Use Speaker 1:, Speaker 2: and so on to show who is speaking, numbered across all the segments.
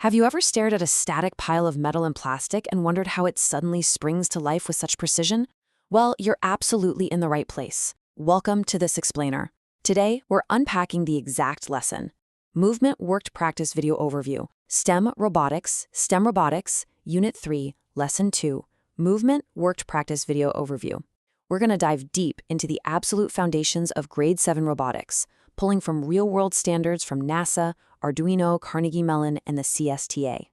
Speaker 1: Have you ever stared at a static pile of metal and plastic and wondered how it suddenly springs to life with such precision? Well, you're absolutely in the right place. Welcome to this explainer. Today, we're unpacking the exact lesson. Movement Worked Practice Video Overview. STEM Robotics, Unit 3, Lesson 2. Movement Worked Practice Video Overview. We're going to dive deep into the absolute foundations of Grade 7 robotics, pulling from real-world standards from NASA, Arduino, Carnegie Mellon, and the CSTA.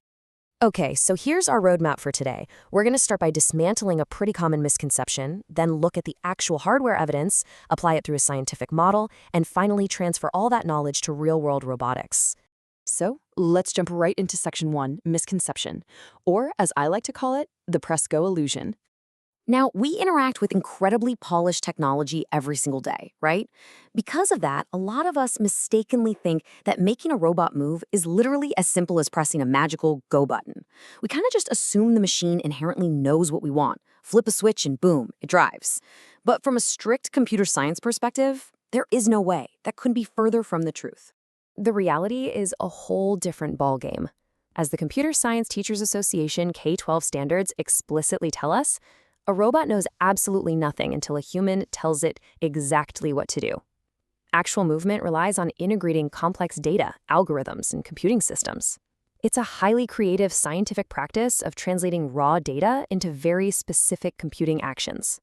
Speaker 2: Okay, so here's our roadmap for today. We're going to start by dismantling a pretty common misconception, then look at the actual hardware evidence, apply it through a scientific model, and finally transfer all that knowledge to real-world robotics.
Speaker 3: So let's jump right into Section 1, Misconception, or as I like to call it, the press-go illusion.
Speaker 2: Now, we interact with incredibly polished technology every single day, right? Because of that, a lot of us mistakenly think that making a robot move is literally as simple as pressing a magical go button. We kind of just assume the machine inherently knows what we want, flip a switch and boom, it drives. But from a strict computer science perspective, there is no way. That couldn't be further from the truth. The reality is a whole different ballgame. As the Computer Science Teachers Association K-12 standards explicitly tell us, a robot knows absolutely nothing until a human tells it exactly what to do. Actual movement relies on integrating complex data, algorithms, and computing systems. It's a highly creative scientific practice of translating raw data into very specific computing actions.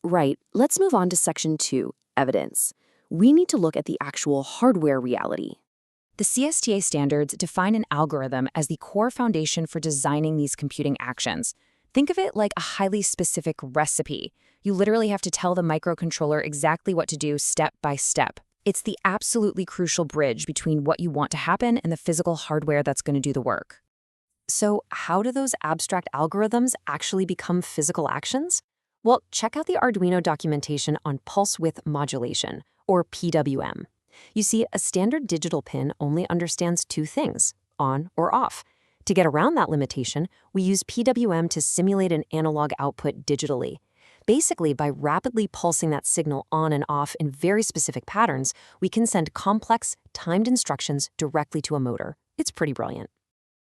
Speaker 3: Right, let's move on to Section 2, Evidence. We need to look at the actual hardware reality.
Speaker 1: The CSTA standards define an algorithm as the core foundation for designing these computing actions. Think of it like a highly specific recipe. You literally have to tell the microcontroller exactly what to do step by step. It's the absolutely crucial bridge between what you want to happen and the physical hardware that's going to do the work. So how do those abstract algorithms actually become physical actions? Well, check out the Arduino documentation on pulse width modulation, or PWM. You see, a standard digital pin only understands two things, on or off. To get around that limitation, we use PWM to simulate an analog output digitally. Basically, by rapidly pulsing that signal on and off in very specific patterns, we can send complex, timed instructions directly to a motor. It's pretty brilliant.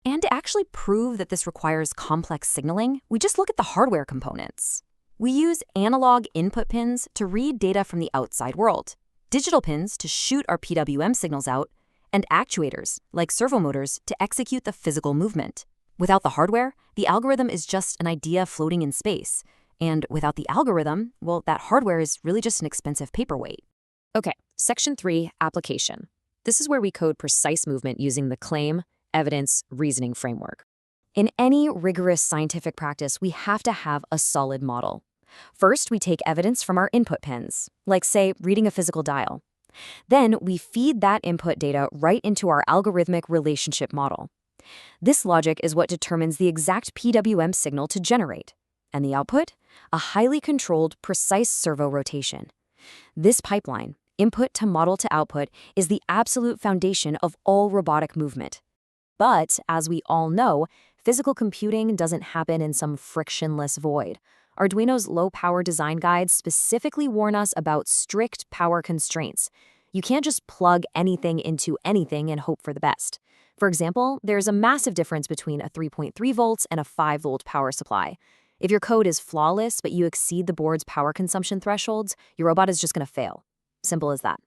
Speaker 1: And to actually prove that this requires complex signaling, we just look at the hardware components. We use analog input pins to read data from the outside world, digital pins to shoot our PWM signals out, and actuators, like servomotors, to execute the physical movement. Without the hardware, the algorithm is just an idea floating in space. And without the algorithm, well, that hardware is really just an expensive paperweight.
Speaker 2: Okay, Section 3, Application. This is where we code precise movement using the claim, evidence, reasoning framework. In any rigorous scientific practice, we have to have a solid model. First, we take evidence from our input pins, like, say, reading a physical dial. Then we feed that input data right into our algorithmic relationship model. This logic is what determines the exact PWM signal to generate. And the output? A highly controlled, precise servo rotation. This pipeline, input to model to output, is the absolute foundation of all robotic movement. But, as we all know, physical computing doesn't happen in some frictionless void. Arduino's low-power design guides specifically warn us about strict power constraints. You can't just plug anything into anything and hope for the best. For example, there's a massive difference between a 3.3 volts and a 5-volt power supply. If your code is flawless but you exceed the board's power consumption thresholds, your robot is just going to fail. Simple as that.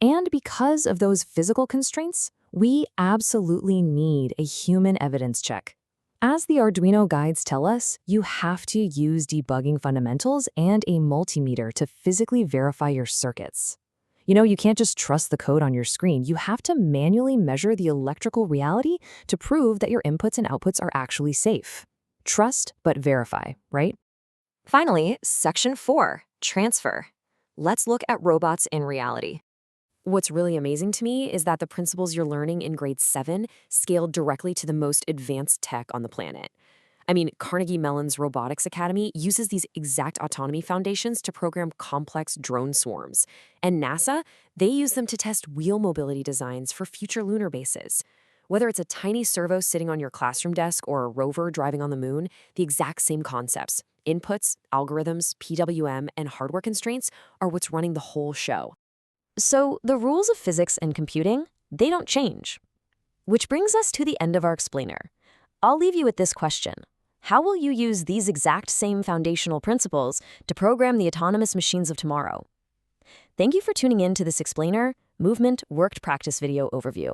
Speaker 1: And because of those physical constraints, we absolutely need a human evidence check. As the Arduino guides tell us, you have to use debugging fundamentals and a multimeter to physically verify your circuits. You can't just trust the code on your screen. You have to manually measure the electrical reality to prove that your inputs and outputs are actually safe. Trust, but verify, right?
Speaker 2: Finally, Section 4, Transfer. Let's look at robots in reality. What's really amazing to me is that the principles you're learning in grade 7 scale directly to the most advanced tech on the planet. I mean, Carnegie Mellon's Robotics Academy uses these exact autonomy foundations to program complex drone swarms. And NASA, they use them to test wheel mobility designs for future lunar bases. Whether it's a tiny servo sitting on your classroom desk or a rover driving on the moon, the exact same concepts, inputs, algorithms, PWM, and hardware constraints are what's running the whole show. So the rules of physics and computing, they don't change. Which brings us to the end of our explainer. I'll leave you with this question. How will you use these exact same foundational principles to program the autonomous machines of tomorrow? Thank you for tuning in to this explainer, movement, worked practice video overview.